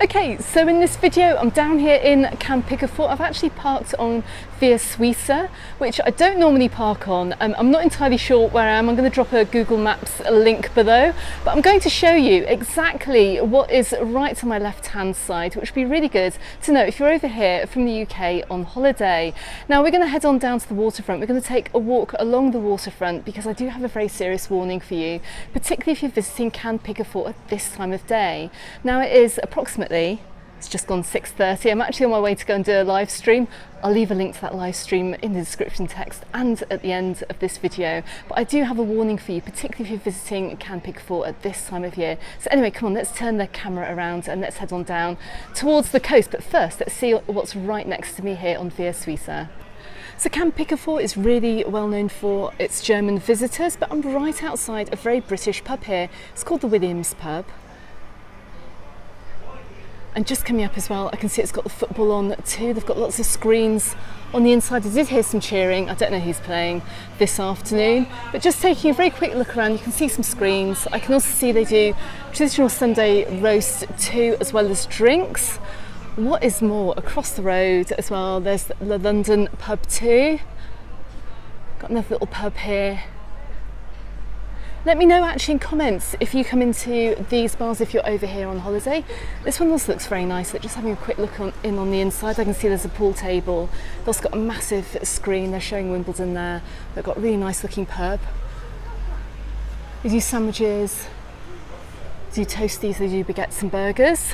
Okay, so in this video I'm down here in Can Picafort. I've actually parked on Via Suiza, which I don't normally park on. I'm not entirely sure where I am. I'm going to drop a Google Maps link below, but I'm going to show you exactly what is right on my left hand side, which would be really good to know if you're over here from the UK on holiday. Now we're going to head on down to the waterfront. We're going to take a walk along the waterfront because I do have a very serious warning for you, particularly if you're visiting Can Picafort at this time of day. Now it is approximately, it's just gone 6:30. I'm actually on my way to go and do a live stream. I'll leave a link to that live stream in the description text and at the end of this video. But I do have a warning for you, particularly if you're visiting Can Picafort at this time of year. So anyway, come on, let's turn the camera around and let's head on down towards the coast. But first, let's see what's right next to me here on Via Suiza. So Can Picafort is really well known for its German visitors, but I'm right outside a very British pub here. It's called the Williams pub. And just coming up as well, I can see it's got the football on too. They've got lots of screens on the inside. I did hear some cheering. I don't know who's playing this afternoon, but just taking a very quick look around, you can see some screens. I can also see they do traditional Sunday roast too, as well as drinks. What is more, across the road as well, there's the London pub too. Got another little pub here. Let me know actually in comments if you come into these bars if you're over here on holiday. This one also looks very nice. Just having a quick look in on the inside, I can see there's a pool table. They've also got a massive screen. They're showing Wimbledon there. They've got a really nice looking pub. They do sandwiches, they do toasties, they do baguettes and burgers.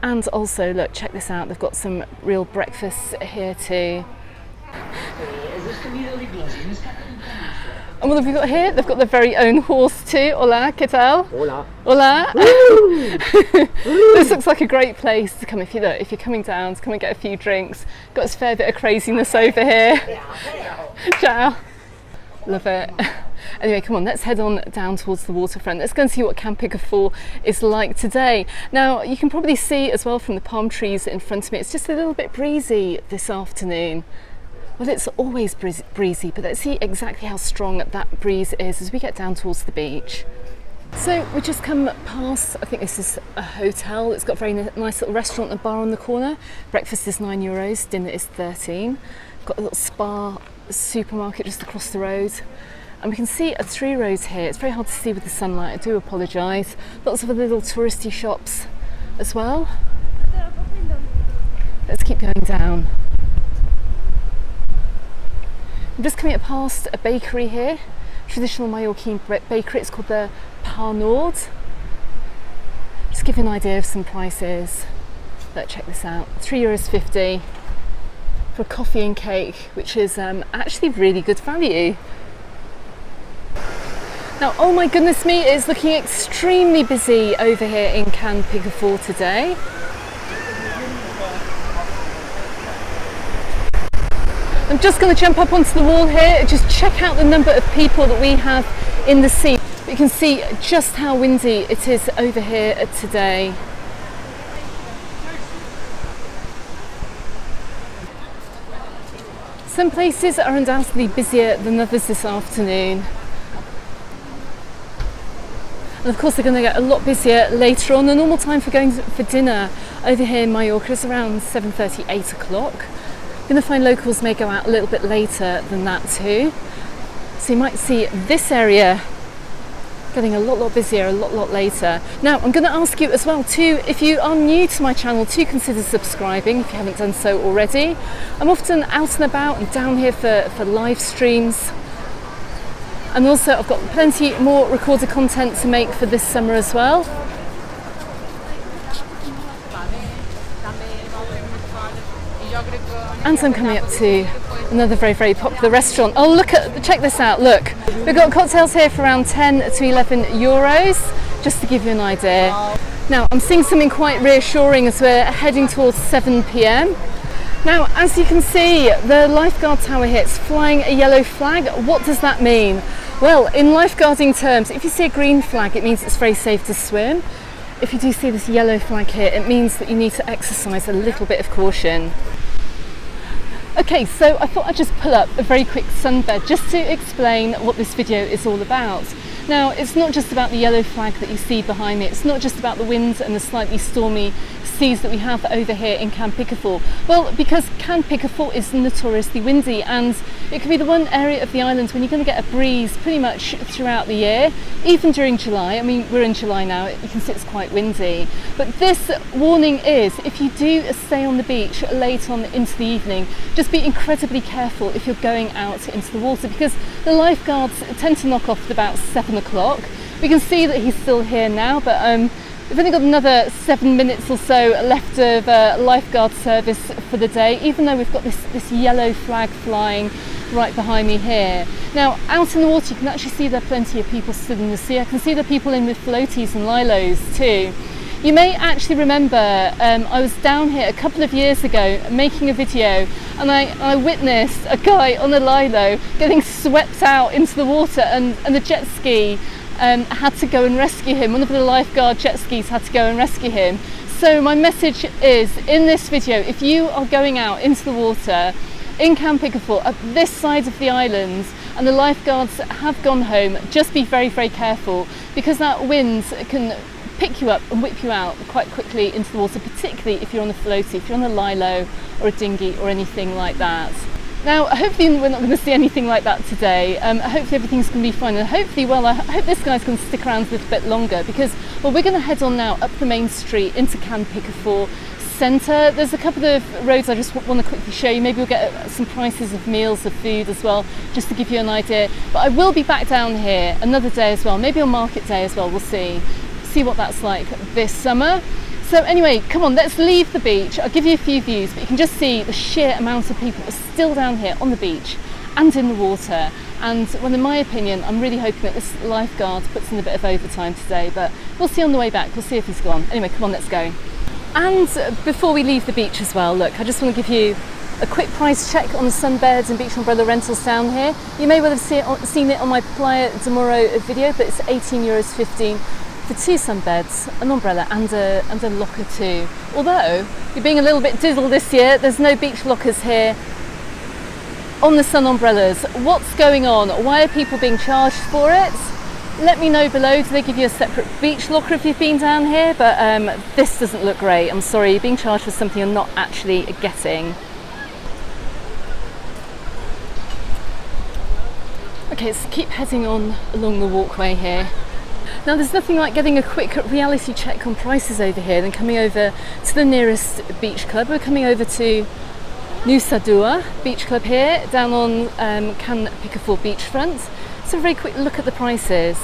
And also, look, check this out. They've got some real breakfasts here too. And what have we got here? They've got their very own horse too. Hola, ¿qué tal? Hola. Hola. This looks like a great place to come if you're coming down to come and get a few drinks. Got a fair bit of craziness over here. Ciao. Love it. Anyway, come on, let's head on down towards the waterfront. Let's go and see what Can Picafort is like today. Now, you can probably see as well from the palm trees in front of me, it's just a little bit breezy this afternoon. Well, it's always breezy, but let's see exactly how strong that breeze is as we get down towards the beach. So we just come past, I think this is a hotel. It's got a very nice little restaurant and bar on the corner. Breakfast is €9, dinner is 13. Got a little spa supermarket just across the road. And we can see a three rows here. It's very hard to see with the sunlight, I do apologise. Lots of little touristy shops as well. Let's keep going down. I'm just coming up past a bakery here, traditional Mallorquin bakery. It's called the Par Nord. Just give you an idea of some prices. Let's check this out. €3.50 for a coffee and cake, which is actually really good value. Now, oh my goodness me, it's looking extremely busy over here in Can Picafort today. I'm just going to jump up onto the wall here and just check out the number of people that we have in the sea. You can see just how windy it is over here today. Some places are undoubtedly busier than others this afternoon. And of course they're going to get a lot busier later on. The normal time for going for dinner over here in Mallorca is around 7:30, 8 o'clock. You're going to find locals may go out a little bit later than that too. So you might see this area getting a lot busier a lot later. Now I'm going to ask you as well too, if you are new to my channel, to consider subscribing if you haven't done so already. I'm often out and about and down here for live streams. And also I've got plenty more recorded content to make for this summer as well. And I'm coming up to another very popular restaurant. Oh, check this out, look. We've got cocktails here for around 10 to 11 euros, just to give you an idea. Now, I'm seeing something quite reassuring as we're heading towards 7 p.m. Now, as you can see, the lifeguard tower here, it's flying a yellow flag. What does that mean? Well, in lifeguarding terms, if you see a green flag, it means it's very safe to swim. If you do see this yellow flag here, it means that you need to exercise a little bit of caution. Okay, so I thought I'd just pull up a very quick sunbed just to explain what this video is all about. Now, it's not just about the yellow flag that you see behind me, it's not just about the winds and the slightly stormy seas that we have over here in Can Picafort. Well, because Can Picafort is notoriously windy, and it can be the one area of the island when you're going to get a breeze pretty much throughout the year, even during July. I mean, we're in July now, you can see it's quite windy. But this warning is, if you do stay on the beach late on into the evening, just be incredibly careful if you're going out into the water, because the lifeguards tend to knock off at about 7 o'clock. We can see that he's still here now, but we've only got another 7 minutes or so left of lifeguard service for the day, even though we've got this yellow flag flying right behind me here. Now, out in the water, you can actually see there are plenty of people stood in the sea. I can see the people in with floaties and lilos too. You may actually remember I was down here a couple of years ago making a video, and I witnessed a guy on a lilo getting swept out into the water, and the jet ski had to go and rescue him. One of the lifeguard jet skis had to go and rescue him. So my message is, in this video, if you are going out into the water in Can Picafort at this side of the island and the lifeguards have gone home, just be very, very careful, because that wind can pick you up and whip you out quite quickly into the water, particularly if you're on a floaty, if you're on a lilo or a dinghy or anything like that. Now, hopefully we're not going to see anything like that today. Hopefully everything's going to be fine, and hopefully, well, I hope this guy's going to stick around a little bit longer, because, well, we're going to head on now up the main street into Can Picafort centre. There's a couple of roads I just want to quickly show you. Maybe we'll get some prices of meals, of food as well, just to give you an idea. But I will be back down here another day as well, maybe on market day as well, we'll see what that's like this summer. So anyway, come on, let's leave the beach. I'll give you a few views, but you can just see the sheer amount of people are still down here on the beach and in the water. And well, in my opinion, I'm really hoping that this lifeguard puts in a bit of overtime today, but we'll see on the way back. We'll see if he's gone. Anyway, come on, let's go. And before we leave the beach as well, look, I just want to give you a quick price check on the sunbeds and beach umbrella rentals down here. You may well have seen it on my Playa de Moro video, but it's €18.15 for 2 sunbeds, an umbrella and a locker too. Although you're being a little bit diddled this year, there's no beach lockers here on the sun umbrellas. What's going on? Why are people being charged for it? Let me know below. Do they give you a separate beach locker if you've been down here? But this doesn't look great. I'm sorry, you're being charged for something you're not actually getting. Okay, let's keep heading on along the walkway here. Now, there's nothing like getting a quick reality check on prices over here than coming over to the nearest beach club. We're coming over to Nusa Dua Beach Club here, down on Can Picafort beachfront. So a very quick look at the prices.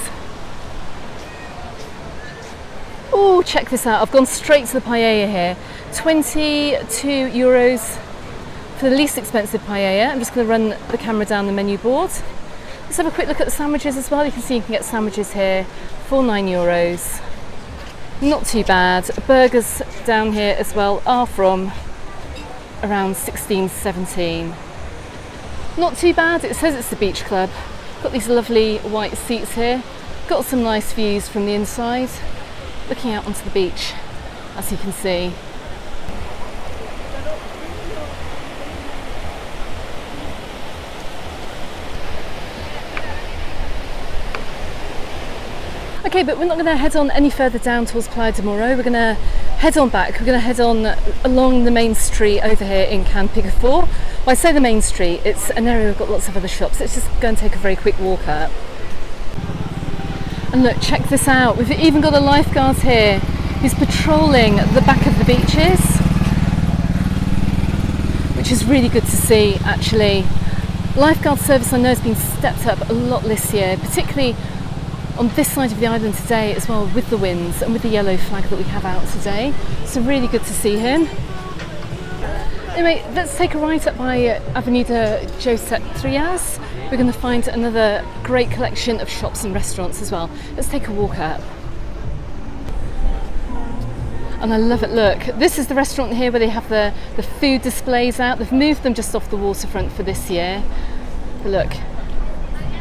Oh, check this out. I've gone straight to the paella here. €22 for the least expensive paella. I'm just going to run the camera down the menu board. Let's have a quick look at the sandwiches as well. You can see you can get sandwiches here for €9. Not too bad. Burgers down here as well are from around 16, 17. Not too bad. It says it's the beach club. Got these lovely white seats here. Got some nice views from the inside, looking out onto the beach, as you can see. Okay, but we're not going to head on any further down towards Playa de Moro. We're going to head on back. We're going to head on along the main street over here in Can Picafort. Well, I say the main street, it's an area we've got lots of other shops. Let's just go and take a very quick walk up. And look, check this out. We've even got a lifeguard here who's patrolling the back of the beaches, which is really good to see, actually. Lifeguard service, I know, has been stepped up a lot this year, particularly on this side of the island today as well, with the winds and with the yellow flag that we have out today. So really good to see him. Anyway, let's take a ride up by Avenida José Trias. We're going to find another great collection of shops and restaurants as well. Let's take a walk up. And I love it, look, this is the restaurant here where they have the food displays out. They've moved them just off the waterfront for this year. But look,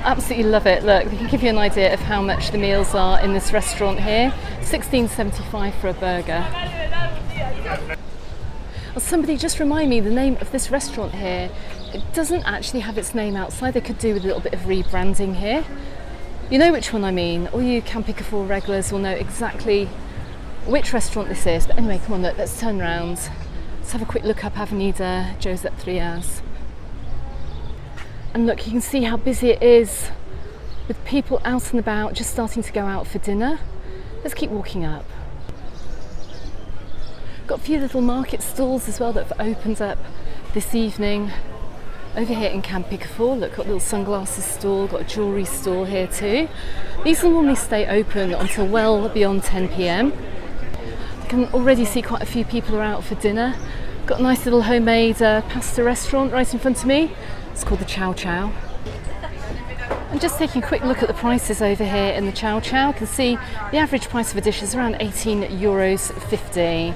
absolutely love it. Look, we can give you an idea of how much the meals are in this restaurant here. $16.75 for a burger. Well, somebody just remind me the name of this restaurant here. It doesn't actually have its name outside. They could do with a little bit of rebranding here. You know which one I mean. All you Can Picafort regulars will know exactly which restaurant this is. But anyway, come on, look, let's turn around. Let's have a quick look up Avenida Josep Trias. And look, you can see how busy it is with people out and about, just starting to go out for dinner. Let's keep walking up. Got a few little market stalls as well that have opened up this evening. Over here in Can Picafort, look, got a little sunglasses stall, got a jewellery store here too. These will normally stay open until well beyond 10 p.m. You can already see quite a few people are out for dinner. Got a nice little homemade pasta restaurant right in front of me. It's called the Chow Chow. I'm just taking a quick look at the prices over here in the Chow Chow. You can see the average price of a dish is around €18.50.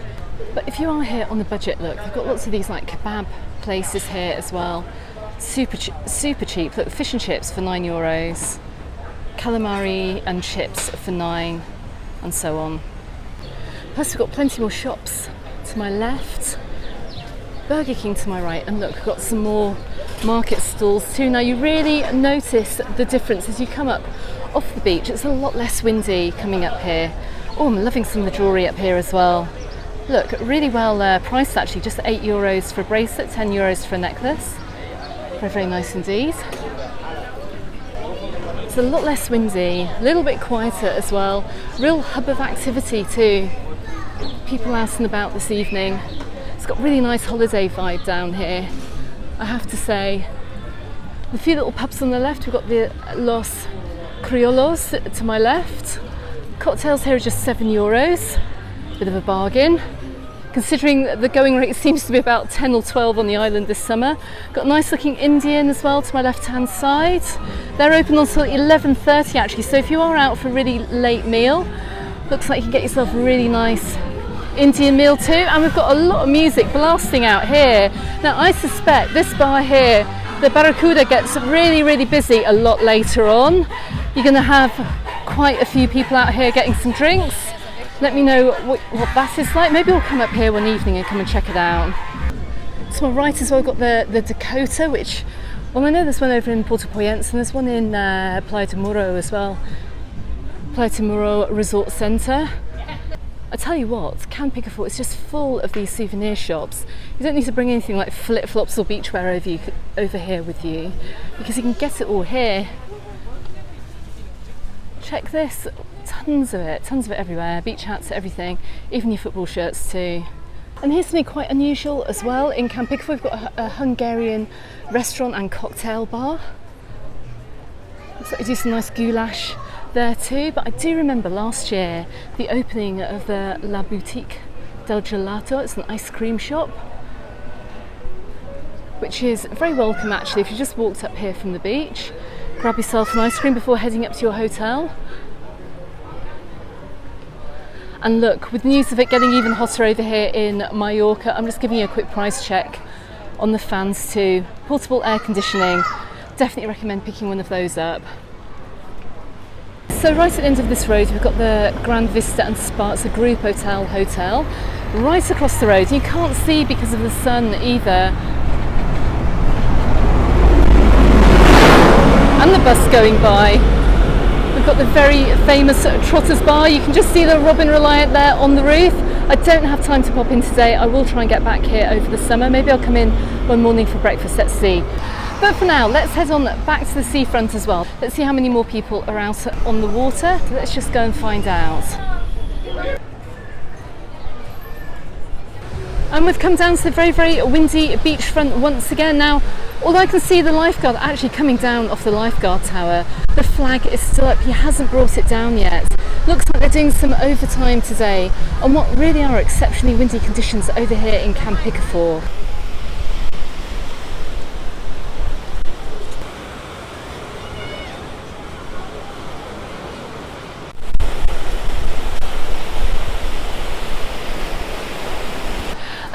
But if you are here on the budget, look, they've got lots of these like kebab places here as well. Super cheap. Look, fish and chips for €9, calamari and chips for $9, and so on. Plus we've got plenty more shops to my left, Burger King to my right, and look, we've got some more market stalls too. Now you really notice the difference as you come up off the beach. It's a lot less windy coming up here. Oh, I'm loving some of the jewellery up here as well. Look, really well priced actually, just €8 for a bracelet, €10 for a necklace. Very, very nice indeed. It's a lot less windy, a little bit quieter as well. Real hub of activity too. People out and about this evening. It's got really nice holiday vibe down here, I have to say. A few little pubs on the left. We've got the Los Criollos to my left. Cocktails here are just €7. Bit of a bargain, considering the going rate seems to be about 10 or 12 on the island this summer. Got a nice looking Indian as well to my left hand side. They're open until 11:30 actually, so if you are out for a really late meal, looks like you can get yourself a really nice Indian meal too. And we've got a lot of music blasting out here. Now I suspect this bar here, the Barracuda, gets really, really busy a lot later on. You're going to have quite a few people out here getting some drinks. Let me know what that is like. Maybe we'll come up here one evening and come and check it out. To my right as well, we've got the Dakota, which, well, I know there's one over in Puerto Poyense and there's one in Playa de Muro as well. Playa de Muro Resort Centre. I tell you what, Can Picafort is just full of these souvenir shops. You don't need to bring anything like flip-flops or beachwear over here with you, because you can get it all here. Check this, tons of it everywhere, beach hats, everything, even your football shirts too. And here's something quite unusual as well. In Can Picafort we've got a Hungarian restaurant and cocktail bar. Looks like they do some nice goulash there too, but I do remember last year the opening of the La Boutique del Gelato. It's an ice cream shop, which is very welcome actually if you just walked up here from the beach. Grab yourself an ice cream before heading up to your hotel. And look, with news of it getting even hotter over here in Mallorca, I'm just giving you a quick price check on the fans too. Portable air conditioning, definitely recommend picking one of those up. So right at the end of this road we've got the Grand Vista and Spa. It's a group hotel right across the road. You can't see because of the sun either. And the bus going by. We've got the very famous Trotter Bar. You can just see the Robin Reliant there on the roof. I don't have time to pop in today. I will try and get back here over the summer. Maybe I'll come in one morning for breakfast, let's see. But for now, let's head on back to the seafront as well. Let's see how many more people are out on the water. Let's just go and find out. And we've come down to the very, very windy beachfront once again. Now, although I can see the lifeguard actually coming down off the lifeguard tower, the flag is still up. He hasn't brought it down yet. Looks like they're doing some overtime today on what really are exceptionally windy conditions over here in Can Picafort.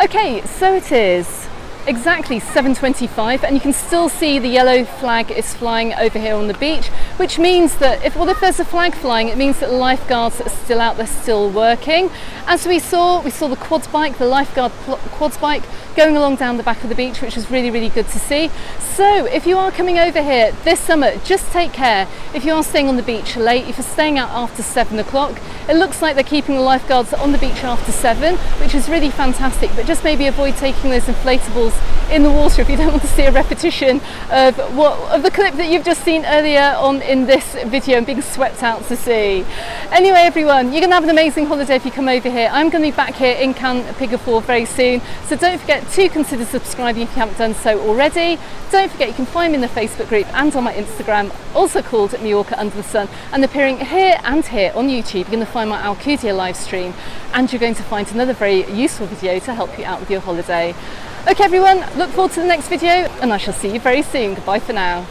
Okay, so it is exactly 7:25 and you can still see the yellow flag is flying over here on the beach. which means that if there's a flag flying, it means that the lifeguards are still out there, still working. As we saw the quad bike, the lifeguard quad bike, going along down the back of the beach, which was really, really good to see. So if you are coming over here this summer, just take care. If you are staying on the beach late, if you're staying out after 7 o'clock, it looks like they're keeping the lifeguards on the beach after 7, which is really fantastic, but just maybe avoid taking those inflatables in the water if you don't want to see a repetition of the clip that you've just seen earlier on in this video and being swept out to sea. Anyway everyone, you're going to have an amazing holiday if you come over here. I'm going to be back here in Can Picafort very soon, so don't forget to consider subscribing if you haven't done so already. Don't forget you can find me in the Facebook group and on my Instagram, also called Mallorca Under the Sun, and appearing here and here on YouTube. You're going to find my Alcudia live stream, and you're going to find another very useful video to help you out with your holiday. Okay everyone, look forward to the next video, and I shall see you very soon. Goodbye for now.